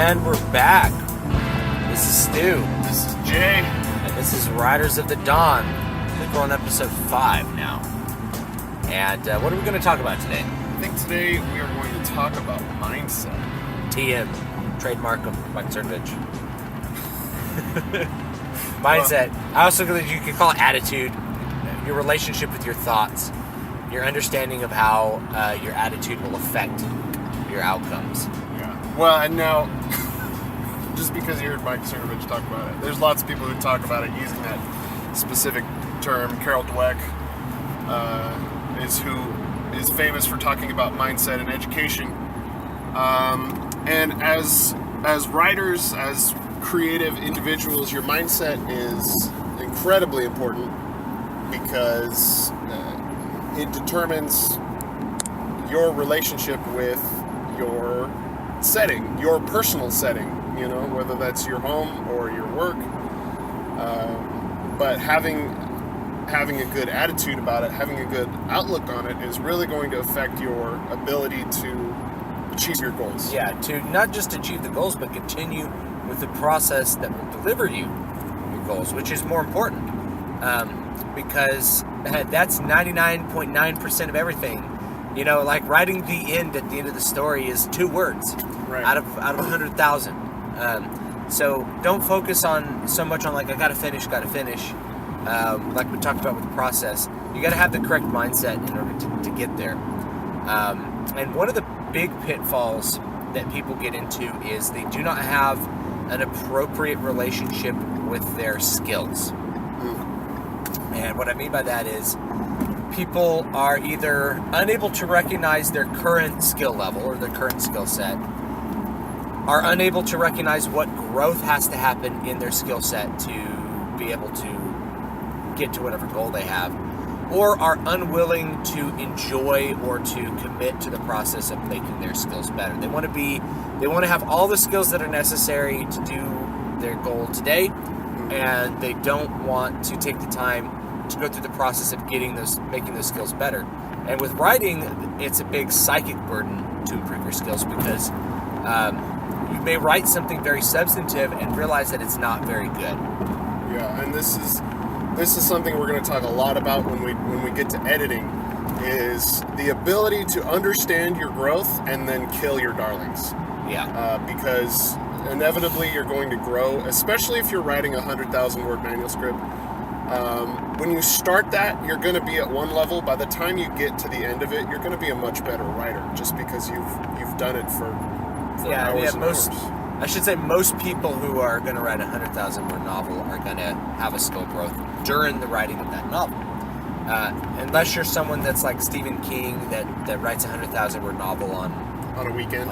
And we're back. This is Stu. This is Jay. And this is Riders of the Dawn. I think we're on episode 5 now. And what are we going to talk about today? I think today we are going to talk about mindset. TM. Trademark of Mike Cernovich. Mindset. I also think you could call it attitude. Your relationship with your thoughts. Your understanding of how your attitude will affect your outcomes. Yeah. Well, and now, just because you heard Mike Cernovich talk about it, there's lots of people who talk about it using that specific term. Carol Dweck is famous for talking about mindset and education. And as writers, as creative individuals, your mindset is incredibly important because it determines your relationship with your setting, your personal setting, whether that's your home or your work. But having a good attitude about it, having a good outlook on it is really going to affect your ability to achieve your goals. Yeah, to not just achieve the goals, but continue with the process that will deliver you your goals, which is more important. Because that's 99.9% of everything. Like writing the end at the end of the story is 2 words out of 100,000. So don't focus on so much on like I gotta finish. Like we talked about with the process, you gotta have the correct mindset in order to get there. And one of the big pitfalls that people get into is they do not have an appropriate relationship with their skills. And what I mean by that is people are either unable to recognize their current skill level or their current skill set, are unable to recognize what growth has to happen in their skill set to be able to get to whatever goal they have, or are unwilling to enjoy or to commit to the process of making their skills better. They want to have all the skills that are necessary to do their goal today, and they don't want to take the time to go through the process of making those skills better. And with writing, it's a big psychic burden to improve your skills because you may write something very substantive and realize that it's not very good. Yeah, and this is something we're going to talk a lot about when we get to editing, is the ability to understand your growth and then kill your darlings. Yeah. Because inevitably you're going to grow, especially if you're writing a 100,000 word manuscript. When you start that, you're going to be at one level. By the time you get to the end of it, you're going to be a much better writer, just because you've done it for hours and hours. I should say most people who are going to write a 100,000 word novel are going to have a skill growth during the writing of that novel. Unless you're someone that's like Stephen King that writes a 100,000 word novel on a weekend,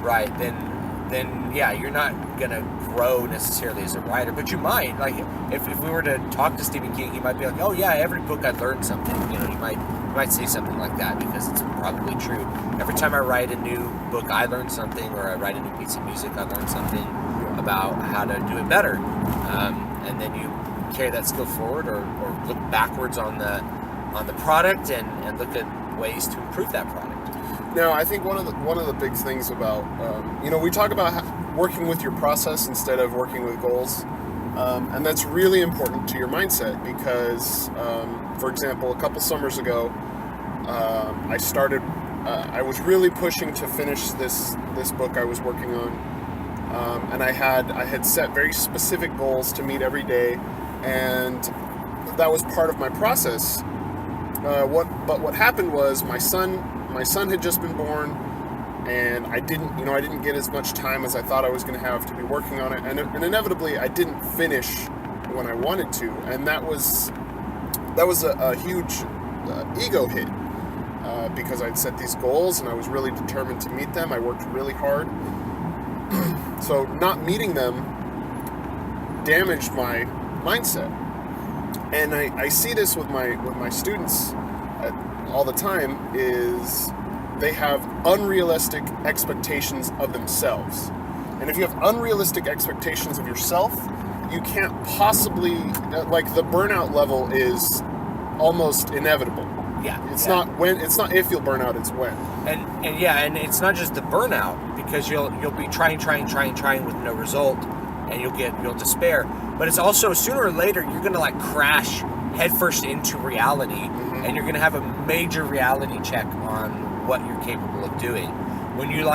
right? Then yeah, you're not going to grow necessarily as a writer, but you might. Like if we were to talk to Stephen King, he might be like, oh yeah, every book I learned something. He might say something like that because it's probably true. Every time I write a new book, I learn something, or I write a new piece of music, I learn something about how to do it better. And then you carry that skill forward, or look backwards on the product and look at ways to improve that product. Now, I think one of the big things about we talk about working with your process instead of working with goals, and that's really important to your mindset because, for example, a couple summers ago, I was really pushing to finish this book I was working on, and I had set very specific goals to meet every day, and that was part of my process. What happened was my son had just been born, and I didn't get as much time as I thought I was going to have to be working on it, and inevitably I didn't finish when I wanted to, and that was a huge ego hit because I'd set these goals and I was really determined to meet them. I worked really hard, so not meeting them damaged my mindset, and I see this with my students all the time. Is they have unrealistic expectations of themselves. And if you have unrealistic expectations of yourself, you can't possibly, the burnout level is almost inevitable. Yeah. It's not if you'll burn out, it's when. And it's not just the burnout, because you'll be trying with no result, and you'll despair. But it's also, sooner or later, you're gonna like crash headfirst into reality, and you're gonna have a major reality check on what you're capable of doing. When you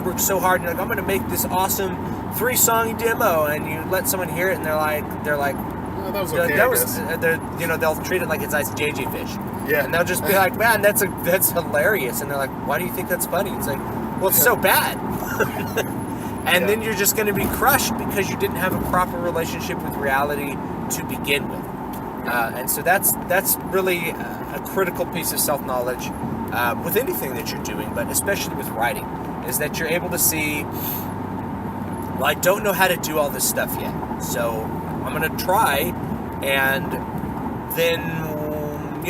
work so hard, and you're like, I'm gonna make this awesome 3-song demo, and you let someone hear it, and they're like, oh, that was okay. They'll treat it like it's ice JJ fish. Yeah. And they'll just be like, man, that's hilarious. And they're like, why do you think that's funny? It's like, well, it's so bad. And then you're just going to be crushed because you didn't have a proper relationship with reality to begin with. And so that's really a critical piece of self-knowledge with anything that you're doing, but especially with writing, is that you're able to see, well, I don't know how to do all this stuff yet, so I'm going to try, and then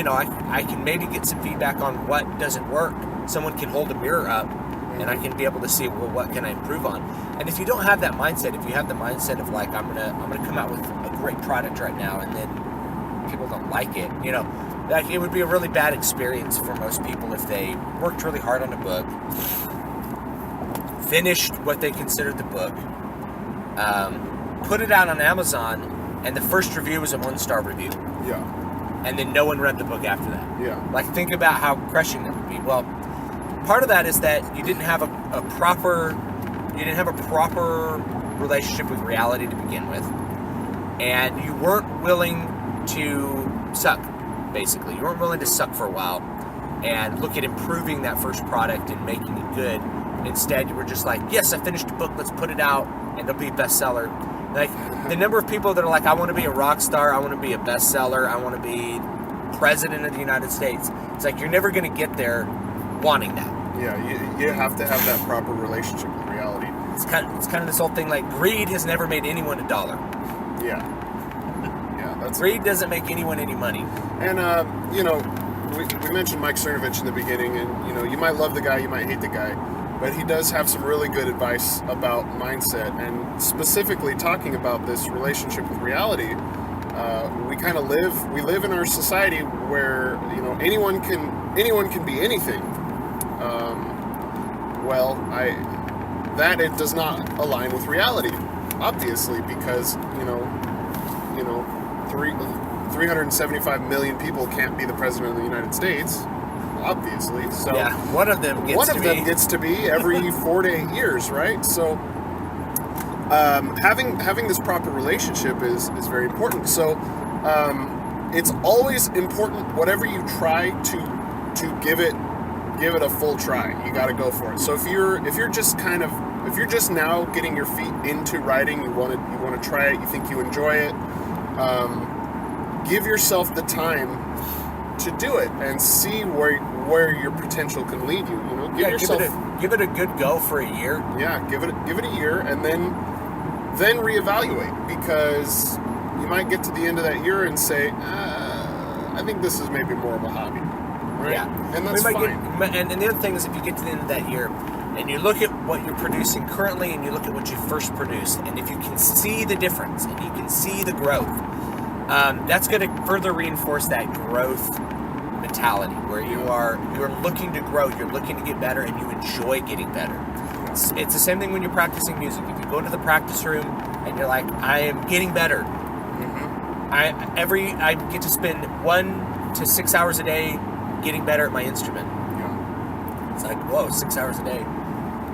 I can maybe get some feedback on what doesn't work. Someone can hold a mirror up, and I can be able to see, well, what can I improve on? And if you don't have that mindset, if you have the mindset of like, I'm gonna come out with a great product right now, and then people don't like it, like, it would be a really bad experience for most people if they worked really hard on a book, finished what they considered the book, put it out on Amazon, and the first review was a 1-star review. Yeah. And then no one read the book after that. Yeah. Like, think about how crushing that would be. Well, part of that is that you didn't have a proper relationship with reality to begin with, and you weren't willing to suck. Basically, you weren't willing to suck for a while and look at improving that first product and making it good. Instead, you were just like, yes, I finished a book, let's put it out, and it'll be a bestseller. Like, the number of people that are like, I want to be a rock star, I want to be a bestseller, I want to be president of the United States. It's like, you're never going to get there wanting that. Yeah, you have to have that proper relationship with reality. It's kind of this whole thing, like, greed has never made anyone $1. Yeah. That's greed doesn't make anyone any money. And we mentioned Mike Cernovich in the beginning, and you might love the guy, you might hate the guy, but he does have some really good advice about mindset, and specifically talking about this relationship with reality. We live in our society where anyone can be anything. It does not align with reality, obviously, because 375 million people can't be the president of the United States, obviously. So yeah, one of them gets to be every 4 to 8 years, right? So having this proper relationship is very important. So it's always important, whatever you try, to give it a full try. You got to go for it. So if you're just now getting your feet into writing, you want to try it, you think you enjoy it, give yourself the time to do it and see where your potential can lead you. Give it a good go for a year. Yeah, give it a year, and then reevaluate, because you might get to the end of that year and say, I think this is maybe more of a hobby. Right? Yeah, and that's fine. And the other thing is, if you get to the end of that year and you look at what you're producing currently and you look at what you first produced, and if you can see the difference and you can see the growth, that's going to further reinforce that growth mentality, where you're looking to grow, you're looking to get better, and you enjoy getting better. It's the same thing when you're practicing music. If you go into the practice room and you're like, I am getting better. I get to spend 1 to 6 hours a day getting better at my instrument. Yeah. It's like, whoa, 6 hours a day.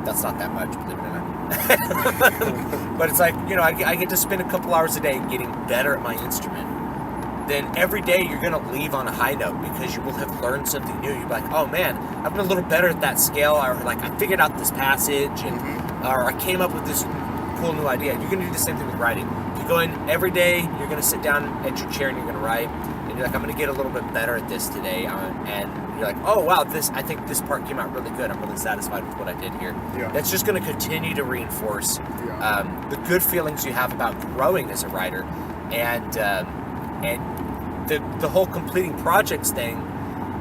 That's not that much, believe it or not. But it's like, I get to spend a couple hours a day getting better at my instrument. Then every day you're going to leave on a high note, because you will have learned something new. You'll be like, oh man, I've been a little better at that scale, or like I figured out this passage, and or I came up with this cool new idea. You're going to do the same thing with writing. If you go in every day, you're going to sit down at your chair and you're going to write, and you're like, I'm going to get a little bit better at this today, and you're like, oh wow, I think this part came out really good. I'm really satisfied with what I did here. Yeah. That's just going to continue to reinforce the good feelings you have about growing as a writer, and the whole completing projects thing.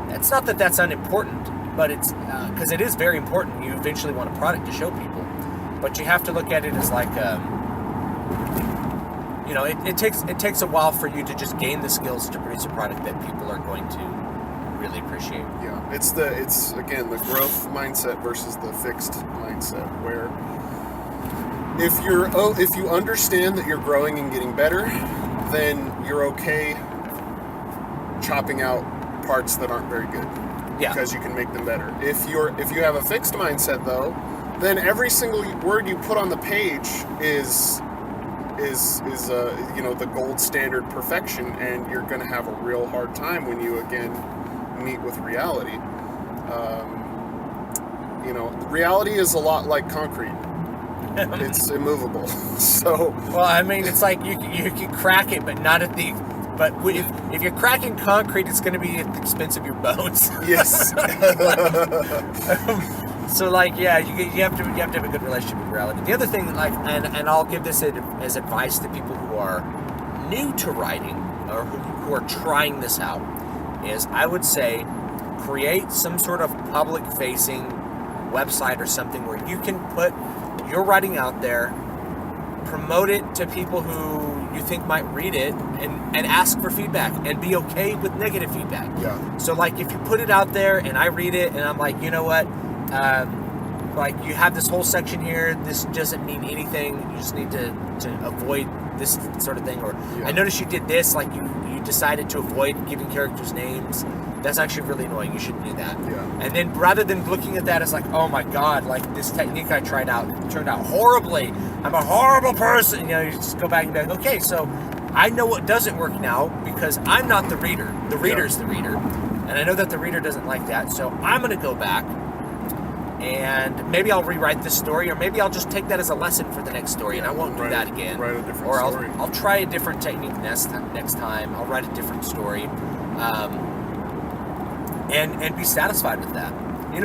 It's not that that's unimportant, but it's because it is very important. You eventually want a product to show people, but you have to look at it as like it takes a while for you to just gain the skills to produce a product that people are going to really appreciate. Yeah, it's again the growth mindset versus the fixed mindset, where if you understand that you're growing and getting better, then you're okay chopping out parts that aren't very good. Yeah. Because you can make them better. If you have a fixed mindset though, then every single word you put on the page is the gold standard perfection, and you're going to have a real hard time when you again meet with reality. Reality is a lot like concrete. It's immovable. So well, I mean, it's like you can crack it, but not at the. But if you're cracking concrete, it's going to be at the expense of your bones. Yes. So like, yeah, you have to have a good relationship with reality. The other thing, like, and I'll give this as advice to people who are new to writing or who are trying this out, is I would say create some sort of public-facing website or something where you can put your writing out there, promote it to people who you think might read it, and ask for feedback and be okay with negative feedback. Yeah. So like if you put it out there and I read it and I'm like, you know what, like you have this whole section here, this doesn't mean anything, you just need to avoid this sort of thing, or I noticed you did this, like you decided to avoid giving characters names. That's actually really annoying. You shouldn't do that. Yeah. And then rather than looking at that as like, oh my God, like this technique I tried out turned out horribly, I'm a horrible person. You just go back and be like, okay, so I know what doesn't work now because I'm not the reader. The reader's the reader. And I know that the reader doesn't like that. So I'm going to go back and maybe I'll rewrite this story, or maybe I'll just take that as a lesson for the next story and I won't do that again. Write a different or story. I'll try a different technique next time. I'll write a different story. And be satisfied with that.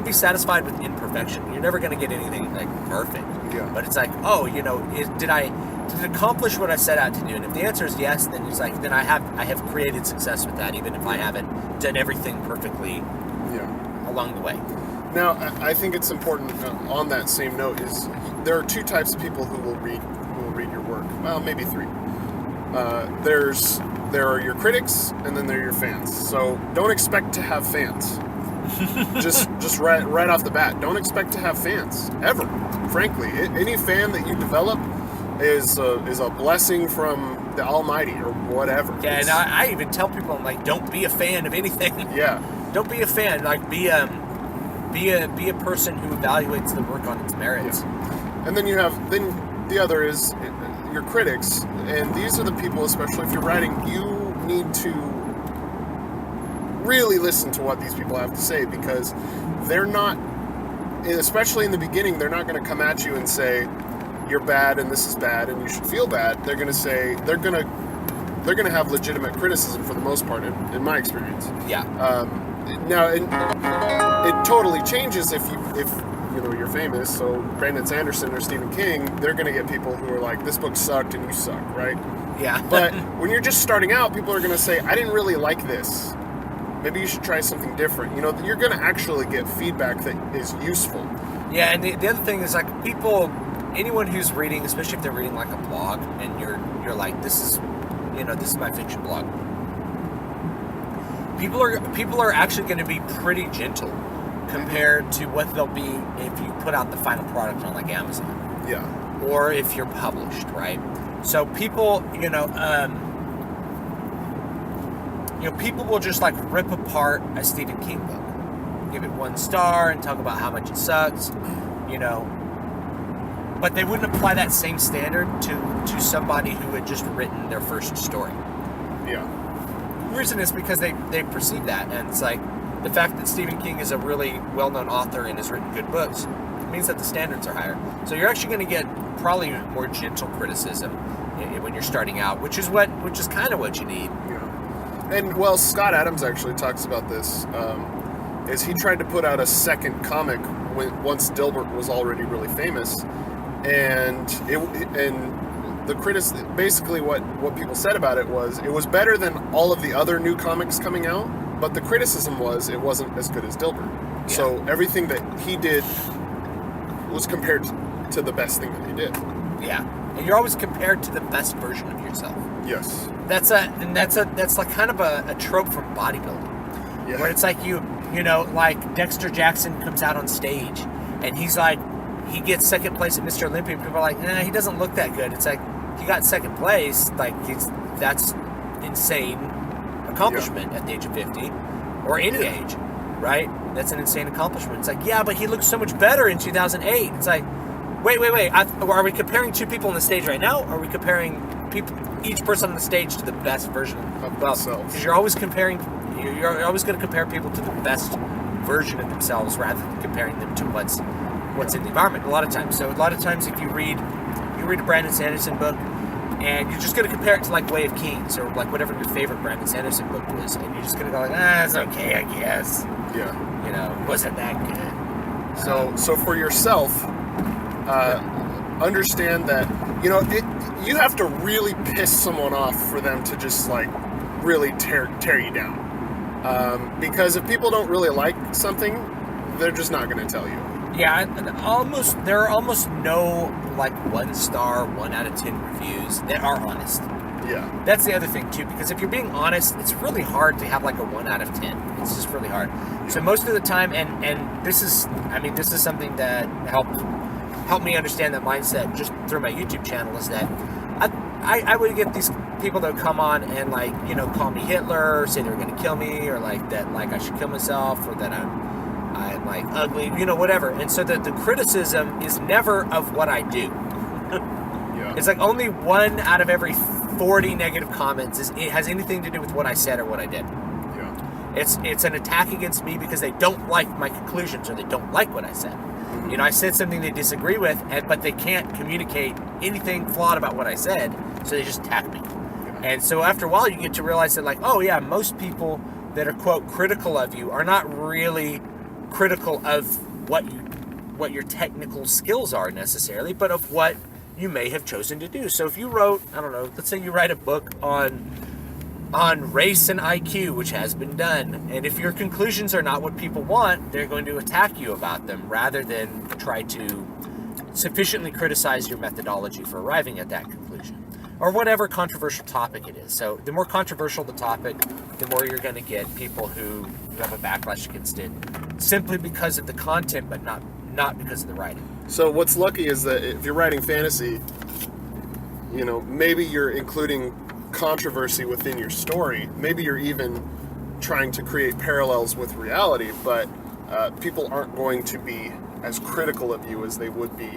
Be satisfied with imperfection. You're never going to get anything like perfect. Yeah. But it's like, did it accomplish what I set out to do? And if the answer is yes, then it's like, then I have created success with that, even if I haven't done everything perfectly. Along the way. Now, I think it's important on that same note is there are two types of people who will read your work. Well, maybe three. There are your critics, and then there are your fans. So don't expect to have fans. just right off the bat, don't expect to have fans ever. Frankly, any fan that you develop is a blessing from the Almighty or whatever. Yeah, and I even tell people, I'm like, don't be a fan of anything. Yeah. Don't be a fan. Like, be a person who evaluates the work on its merits. Yeah. And then the other is your critics, and these are the people, especially if you're writing, you need to really listen to what these people have to say, because they're not, especially in the beginning, they're not going to come at you and say you're bad and this is bad and you should feel bad. They're going to say they're going to have legitimate criticism for the most part, in my experience. Yeah. Now it totally changes if you're famous. So Brandon Sanderson or Stephen King, they're going to get people who are like, this book sucked and you suck, right? Yeah. But when you're just starting out, people are going to say, I didn't really like this. Maybe you should try something different. You're going to actually get feedback that is useful. Yeah, and the other thing is, like, anyone who's reading, especially if they're reading like a blog, and you're like, this is my fiction blog. People are actually going to be pretty gentle compared to what they'll be if you put out the final product on like Amazon. Yeah. Or if you're published, right? So people, people will just like rip apart a Stephen King book, give it 1 star and talk about how much it sucks, but they wouldn't apply that same standard to somebody who had just written their first story. Yeah. The reason is because they perceive that, and it's like the fact that Stephen King is a really well-known author and has written good books means that the standards are higher. So you're actually going to get probably more gentle criticism when you're starting out, which is kind of what you need. Yeah. And well, Scott Adams actually talks about this. Is he tried to put out a second comic once Dilbert was already really famous, and the critics, basically what people said about it was better than all of the other new comics coming out, but the criticism was it wasn't as good as Dilbert. Yeah. So everything that he did was compared to the best thing that he did. Yeah, and you're always compared to the best version of yourself. Yes. That's like kind of a trope from bodybuilding. Yeah. Where it's like like Dexter Jackson comes out on stage and he's like, he gets second place at Mr. Olympia. People are like, he doesn't look that good. It's like, he got second place. Like, that's insane accomplishment at the age of 50 or any age, right? That's an insane accomplishment. It's like, yeah, but he looked so much better in 2008. It's like, wait. Are we comparing two people on the stage right now? Or are we comparing each person on the stage to the best version of themselves? Because you're always going to compare people to the best version of themselves rather than comparing them to what's in the environment a lot of times. So a lot of times if you read a Brandon Sanderson book and you're just going to compare it to like Way of Kings or like whatever your favorite Brandon Sanderson book was, and you're just going to go like, it's okay, I guess. Yeah. Wasn't that good. So for yourself, understand that, you have to really piss someone off for them to just like really tear you down. Because if people don't really like something, they're just not going to tell you. Yeah, there are almost no like 1-star, 1 out of 10 reviews that are honest. Yeah. That's the other thing too, because if you're being honest, it's really hard to have like a 1 out of 10. It's just really hard. Yeah. So most of the time, and this is something that helped me understand that mindset just through my YouTube channel, is that I would get these people that would come on and like, call me Hitler, or say they were going to kill me, or like that, like I should kill myself, or that I'm like ugly, whatever. And so the criticism is never of what I do. Yeah. It's like only 1 out of every 40 negative comments it has anything to do with what I said or what I did. Yeah. It's an attack against me because they don't like my conclusions or they don't like what I said. Mm-hmm. I said something they disagree with, but they can't communicate anything flawed about what I said, so they just attack me. Yeah. And so after a while, you get to realize that, like, oh yeah, most people that are, quote, critical of you are not really critical of what your technical skills are necessarily, but of what you may have chosen to do. So if you wrote, I don't know, let's say you write a book on race and IQ, which has been done, and if your conclusions are not what people want, they're going to attack you about them rather than try to sufficiently criticize your methodology for arriving at that conclusion, or whatever controversial topic it is. So the more controversial the topic, the more you're going to get people who have a backlash against it simply because of the content, but not because of the writing. So what's lucky is that if you're writing fantasy, maybe you're including controversy within your story. Maybe you're even trying to create parallels with reality, but people aren't going to be as critical of you as they would be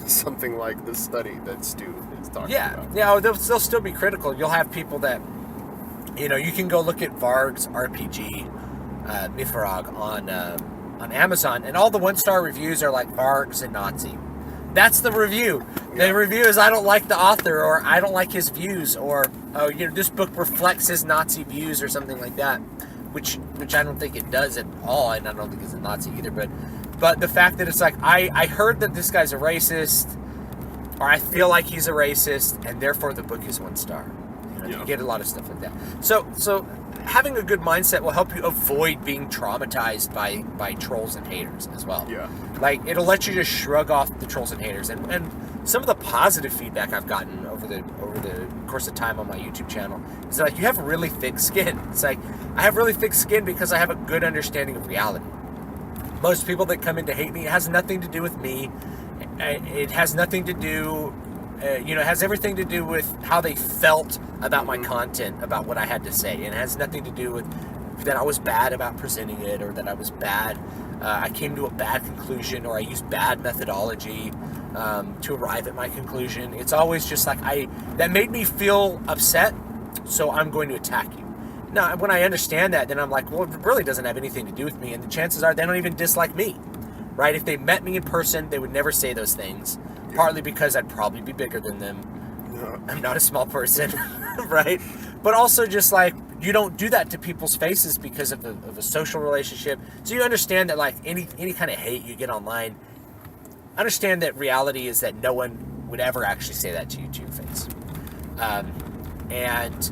something like this study that Stu is talking about. Yeah, they'll still be critical. You'll have people that, you can go look at Varg's RPG, Mifarag on Amazon, and all the 1-star reviews are like Varg's a Nazi. That's the review. The review is, I don't like the author, or I don't like his views, or this book reflects his Nazi views, or something like that, which I don't think it does at all, and I don't think it's a Nazi either. But the fact that it's like, I heard that this guy's a racist, or I feel like he's a racist, and therefore the book is 1 star. You get a lot of stuff like that. So having a good mindset will help you avoid being traumatized by trolls and haters as well. Yeah. Like, it'll let you just shrug off the trolls and haters. And some of the positive feedback I've gotten over the course of time on my YouTube channel is that, like, you have really thick skin. It's like, I have really thick skin because I have a good understanding of reality. Most people that come in to hate me, it has nothing to do with me. It has nothing to do... it has everything to do with how they felt about my content, about what I had to say. And it has nothing to do with that I was bad about presenting it, or that I was bad, I came to a bad conclusion, or I used bad methodology to arrive at my conclusion. It's always just like, that made me feel upset, so I'm going to attack you. Now, when I understand that, then I'm like, well, it really doesn't have anything to do with me, and the chances are they don't even dislike me, right? If they met me in person, they would never say those things. Partly because I'd probably be bigger than them. Yeah. I'm not a small person, right? But also just like, you don't do that to people's faces because of a social relationship. So you understand that, like, any kind of hate you get online, understand that reality is that no one would ever actually say that to you to your face. And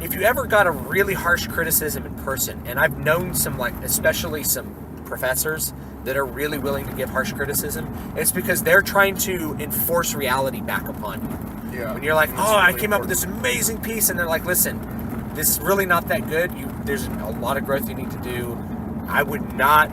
if you ever got a really harsh criticism in person, and I've known some, like, especially some professors that are really willing to give harsh criticism, it's because they're trying to enforce reality back upon you. Yeah. When you're like, I came up with this amazing piece, and they're like, listen, this is really not that good. There's a lot of growth you need to do. I would not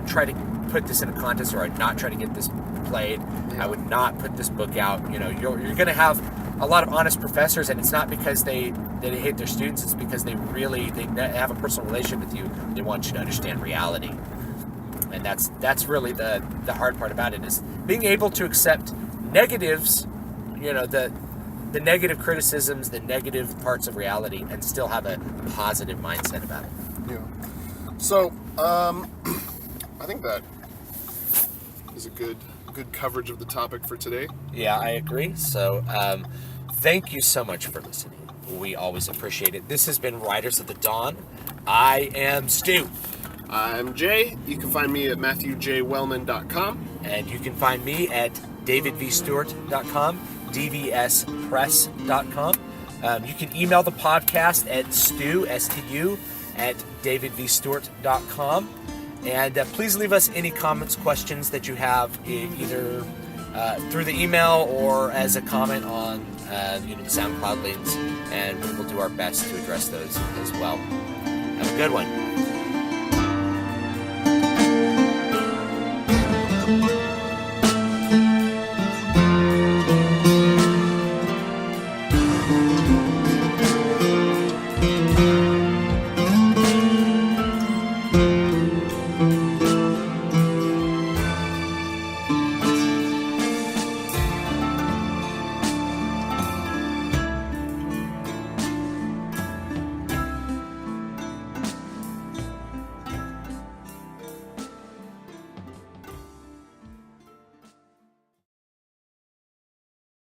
try to put this in a contest, or I'd not try to get this played. Yeah. I would not put this book out. You're going to have a lot of honest professors, and it's not because they hate their students. It's because they have a personal relationship with you. They want you to understand reality, and that's really the hard part about it, is being able to accept negatives, the negative criticisms, the negative parts of reality, and still have a positive mindset about it. Yeah. So, I think that is a good coverage of the topic for today. Yeah, I agree. So, thank you so much for listening. We always appreciate it. This has been Riders of the Dawn. I am Stu. I'm Jay. You can find me at MatthewJWellman.com. And you can find me at DavidVStewart.com, DVSpress.com. You can email the podcast at Stu, S-T-U, at DavidVStewart.com. And please leave us any comments, questions that you have, either through the email or as a comment on the SoundCloud links, and we will do our best to address those as well. Have a good one.